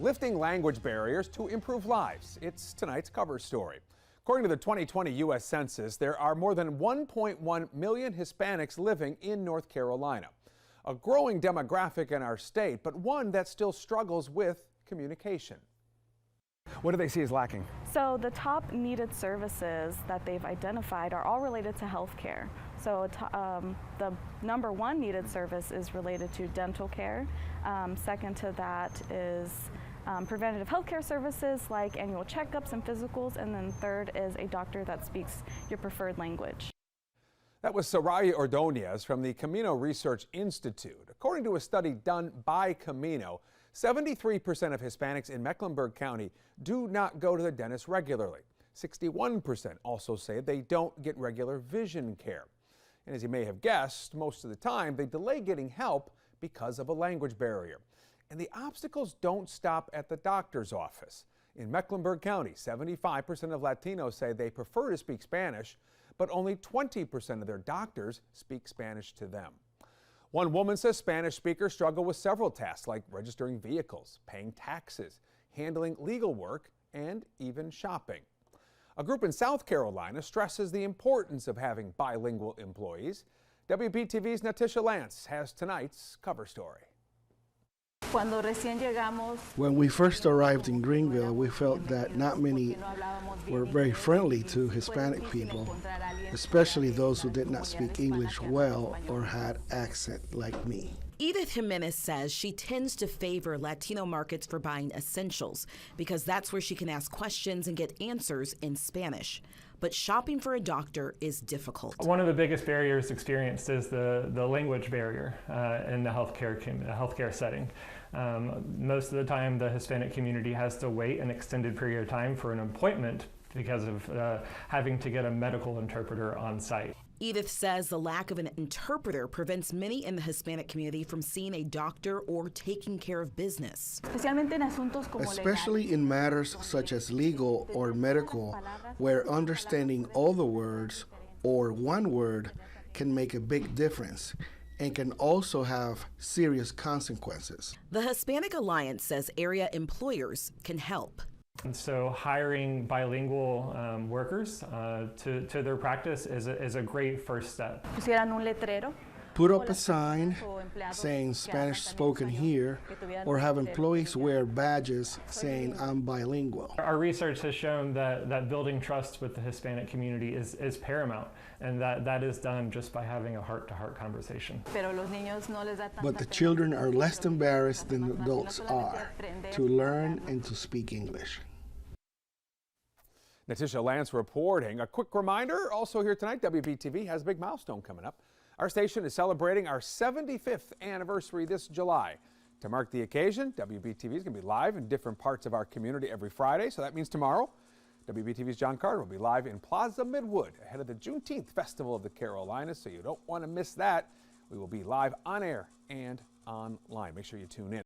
Lifting language barriers to improve lives. It's tonight's cover story. According to the 2020 U.S. Census, there are more than 1.1 million Hispanics living in North Carolina. A growing demographic in our state, but one that still struggles with communication. What do they see as lacking? So the top needed services that they've identified are all related to healthcare. So the number one needed service is related to dental care. Second to that is preventative healthcare services like annual checkups and physicals. And then third is a doctor that speaks your preferred language. That was Soraya Ordonez from the Camino Research Institute. According to a study done by Camino, 73% of Hispanics in Mecklenburg County do not go to the dentist regularly. 61% also say they don't get regular vision care. And as you may have guessed, most of the time they delay getting help because of a language barrier. And the obstacles don't stop at the doctor's office. In Mecklenburg County, 75% of Latinos say they prefer to speak Spanish, but only 20% of their doctors speak Spanish to them. One woman says Spanish speakers struggle with several tasks like registering vehicles, paying taxes, handling legal work, and even shopping. A group in South Carolina stresses the importance of having bilingual employees. WBTV's Natisha Lance has tonight's cover story. When we first arrived in Greenville, we felt that not many were very friendly to Hispanic people, especially those who did not speak English well or had accent like me. Edith Jimenez says she tends to favor Latino markets for buying essentials because that's where she can ask questions and get answers in Spanish. But shopping for a doctor is difficult. One of the biggest barriers experienced is the language barrier in the healthcare setting. Most of the time, the Hispanic community has to wait an extended period of time for an appointment because of having to get a medical interpreter on site. Edith says the lack of an interpreter prevents many in the Hispanic community from seeing a doctor or taking care of business. Especially in matters such as legal or medical, where understanding all the words or one word can make a big difference and can also have serious consequences. The Hispanic Alliance says area employers can help. And so hiring bilingual workers to their practice is a great first step. Put up a sign saying Spanish spoken here, or have employees wear badges saying I'm bilingual. Our research has shown that building trust with the Hispanic community is paramount, and that is done just by having a heart-to-heart conversation. But the children are less embarrassed than adults are to learn and to speak English. Natisha Lance reporting. A quick reminder, also here tonight, WBTV has a big milestone coming up. Our station is celebrating our 75th anniversary this July. To mark the occasion, WBTV is going to be live in different parts of our community every Friday, so that means tomorrow, WBTV's John Carter will be live in Plaza Midwood ahead of the Juneteenth Festival of the Carolinas, so you don't want to miss that. We will be live on air and online. Make sure you tune in.